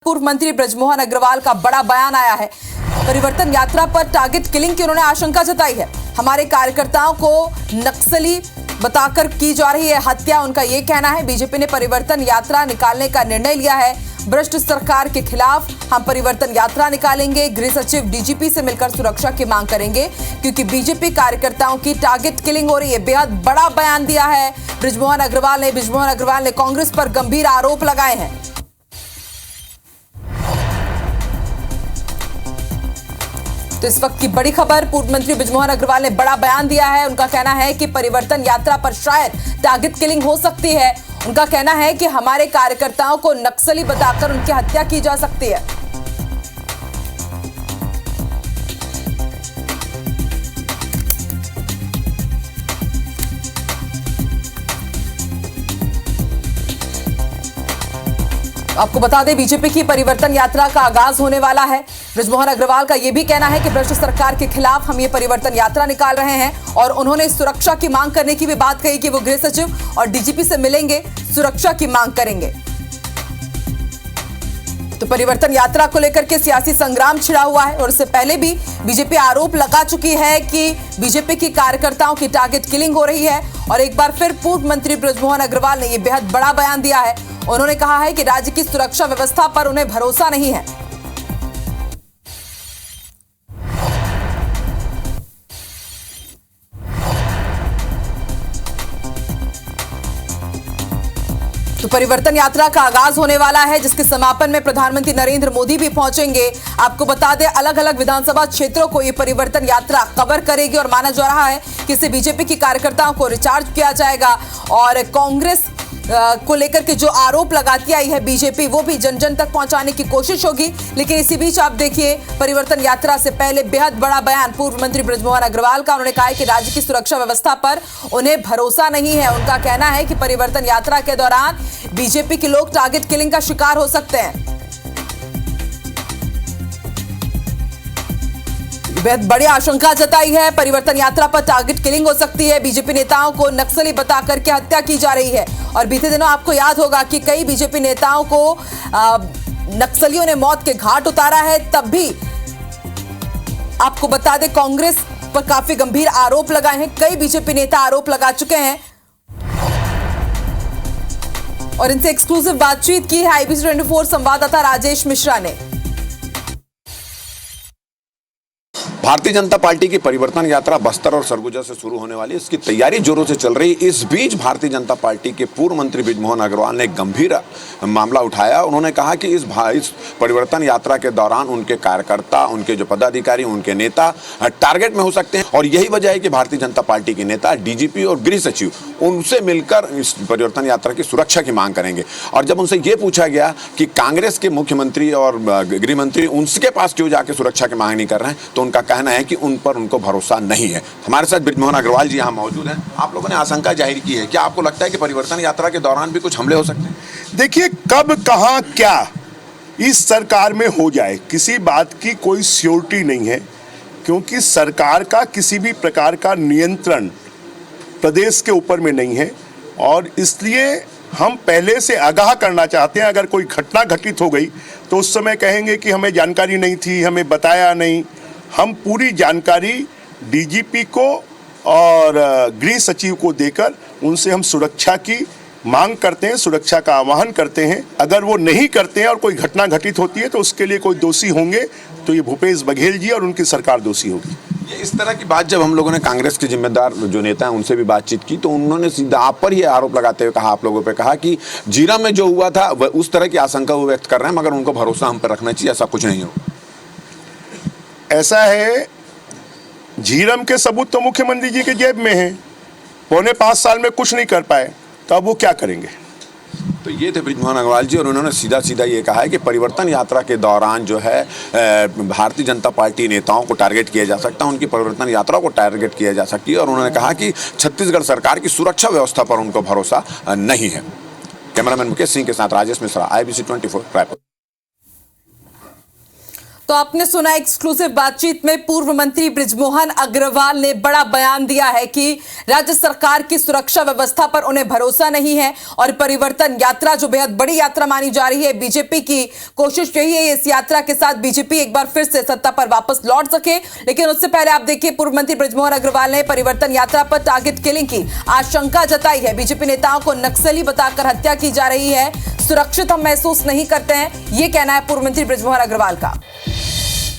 पूर्व मंत्री बृजमोहन अग्रवाल का बड़ा बयान आया है। परिवर्तन यात्रा पर टारगेट किलिंग की उन्होंने आशंका जताई है। हमारे कार्यकर्ताओं को नक्सली बताकर की जा रही है हत्या, उनका यह कहना है। बीजेपी ने परिवर्तन यात्रा निकालने का निर्णय लिया है। भ्रष्ट सरकार के खिलाफ हम परिवर्तन यात्रा निकालेंगे। गृह सचिव डीजीपी से मिलकर सुरक्षा की मांग करेंगे, क्योंकि बीजेपी कार्यकर्ताओं की टारगेट किलिंग हो रही है। बेहद बड़ा बयान दिया है बृजमोहन अग्रवाल ने कांग्रेस पर गंभीर आरोप लगाए हैं। तो इस वक्त की बड़ी खबर, पूर्व मंत्री बृजमोहन अग्रवाल ने बड़ा बयान दिया है। उनका कहना है कि परिवर्तन यात्रा पर शायद टारगेट किलिंग हो सकती है। उनका कहना है कि हमारे कार्यकर्ताओं को नक्सली बताकर उनकी हत्या की जा सकती है। आपको बता दें, बीजेपी की परिवर्तन यात्रा का आगाज होने वाला है। बृजमोहन अग्रवाल का यह भी कहना है कि भ्रष्ट सरकार के खिलाफ हम ये परिवर्तन यात्रा निकाल रहे हैं, और उन्होंने सुरक्षा की मांग करने की भी बात कही कि वो गृह सचिव और डीजीपी से मिलेंगे, सुरक्षा की मांग करेंगे। तो परिवर्तन यात्रा को लेकर के सियासी संग्राम छिड़ा हुआ है, और इससे पहले भी बीजेपी आरोप लगा चुकी है कि बीजेपी की कार्यकर्ताओं की टारगेट किलिंग हो रही है। और एक बार फिर पूर्व मंत्री बृजमोहन अग्रवाल ने यह बेहद बड़ा बयान दिया है। उन्होंने कहा है कि राज्य की सुरक्षा व्यवस्था पर उन्हें भरोसा नहीं है। तो परिवर्तन यात्रा का आगाज होने वाला है, जिसके समापन में प्रधानमंत्री नरेंद्र मोदी भी पहुंचेंगे। आपको बता दें, अलग अलग विधानसभा क्षेत्रों को ये परिवर्तन यात्रा कवर करेगी, और माना जा रहा है कि इससे बीजेपी की कार्यकर्ताओं को रिचार्ज किया जाएगा। और कांग्रेस को लेकर के जो आरोप लगाती आई है बीजेपी, वो भी जन जन तक पहुंचाने की कोशिश होगी। लेकिन इसी बीच आप देखिए, परिवर्तन यात्रा से पहले बेहद बड़ा बयान पूर्व मंत्री बृजमोहन अग्रवाल का। उन्होंने कहा है कि राज्य की सुरक्षा व्यवस्था पर उन्हें भरोसा नहीं है। उनका कहना है कि परिवर्तन यात्रा के दौरान बीजेपी के लोग टारगेट किलिंग का शिकार हो सकते हैं। बेहद बड़ी आशंका जताई है, परिवर्तन यात्रा पर टारगेट किलिंग हो सकती है। बीजेपी नेताओं को नक्सली बताकर के हत्या की जा रही है। और बीते दिनों आपको याद होगा कि कई बीजेपी नेताओं को नक्सलियों ने मौत के घाट उतारा है। तब भी आपको बता दें, कांग्रेस पर काफी गंभीर आरोप लगाए हैं। कई बीजेपी नेता आरोप लगा चुके हैं, और इनसे एक्सक्लूसिव बातचीत की है IBC 24 संवाददाता राजेश मिश्रा ने। भारतीय जनता पार्टी की परिवर्तन यात्रा बस्तर और सरगुजा से शुरू होने वाली है। इसकी तैयारी जोरों से चल रही है। इस बीच भारतीय जनता पार्टी के पूर्व मंत्री बृजमोहन अग्रवाल ने गंभीर मामला उठाया। उन्होंने कहा कि इस परिवर्तन यात्रा के दौरान उनके कार्यकर्ता, उनके जो पदाधिकारी, उनके नेता टारगेट में हो सकते हैं, और यही वजह है कि भारतीय जनता पार्टी के नेता डीजीपी और गृह सचिव उनसे मिलकर इस परिवर्तन यात्रा की सुरक्षा की मांग करेंगे। और जब उनसे ये पूछा गया कि कांग्रेस के मुख्यमंत्री और गृह मंत्री उनके पास क्यों जाके सुरक्षा की मांग नहीं कर रहे हैं, तो उनका कहना है कि उन पर उनको भरोसा नहीं है। हमारे साथ बृजमोहन अग्रवाल जी यहाँ मौजूद हैं। आप लोगों ने आशंका जाहिर की है, क्या आपको लगता है कि परिवर्तन यात्रा के दौरान भी कुछ हमले हो सकते हैं? देखिए, कब कहां क्या इस सरकार में हो जाए, किसी बात की कोई श्योरिटी नहीं है, क्योंकि सरकार का किसी भी प्रकार का नियंत्रण प्रदेश के ऊपर में नहीं है। और इसलिए हम पहले से आगाह करना चाहते हैं। अगर कोई घटना घटित हो गई तो उस समय कहेंगे कि हमें जानकारी नहीं थी, हमें बताया नहीं। हम पूरी जानकारी डीजीपी को और गृह सचिव को देकर उनसे हम सुरक्षा की मांग करते हैं, सुरक्षा का आह्वान करते हैं। अगर वो नहीं करते हैं और कोई घटना घटित होती है तो उसके लिए कोई दोषी होंगे, तो ये भूपेश बघेल जी और उनकी सरकार दोषी होगी। इस तरह की बात जब हम लोगों ने कांग्रेस के जिम्मेदार जो नेता हैं उनसे भी बातचीत की, तो उन्होंने सीधा आप पर ही आरोप लगाते हुए कहा, आप लोगों पे कहा कि जीरा में जो हुआ था वह उस तरह की आशंका वो व्यक्त कर रहे हैं, मगर उनको भरोसा हम पर रखना चाहिए, ऐसा कुछ नहीं हो। ऐसा है, झीरम के सबूत तो मुख्यमंत्री जी के जेब में हैं। 4.25 साल में कुछ नहीं कर पाए, तो अब वो क्या करेंगे? तो ये थे बृजमोहन अग्रवाल जी, और उन्होंने सीधा सीधा ये कहा है कि परिवर्तन यात्रा के दौरान जो है भारतीय जनता पार्टी नेताओं को टारगेट किया जा सकता है, उनकी परिवर्तन यात्रा को टारगेट किया जा सकती है। और उन्होंने कहा कि छत्तीसगढ़ सरकार की सुरक्षा व्यवस्था पर उनको भरोसा नहीं है। कैमरामैन मुकेश सिंह के साथ राजेश मिश्रा, IBC 24 रायपुर। तो आपने सुना एक्सक्लूसिव बातचीत में पूर्व मंत्री बृजमोहन अग्रवाल ने बड़ा बयान दिया है कि राज्य सरकार की सुरक्षा व्यवस्था पर उन्हें भरोसा नहीं है और परिवर्तन यात्रा जो बेहद बड़ी यात्रा मानी जा रही है, बीजेपी की कोशिश यही है इस यात्रा के साथ बीजेपी एक बार फिर से सत्ता पर वापस लौट सके। लेकिन उससे पहले आप देखिए, पूर्व मंत्री बृजमोहन अग्रवाल ने परिवर्तन यात्रा पर टारगेट किलिंग की आशंका जताई है। बीजेपी नेताओं को नक्सली बताकर हत्या की जा रही है, सुरक्षित हम महसूस नहीं करते हैं, यह कहना है पूर्व मंत्री बृजमोहन अग्रवाल का।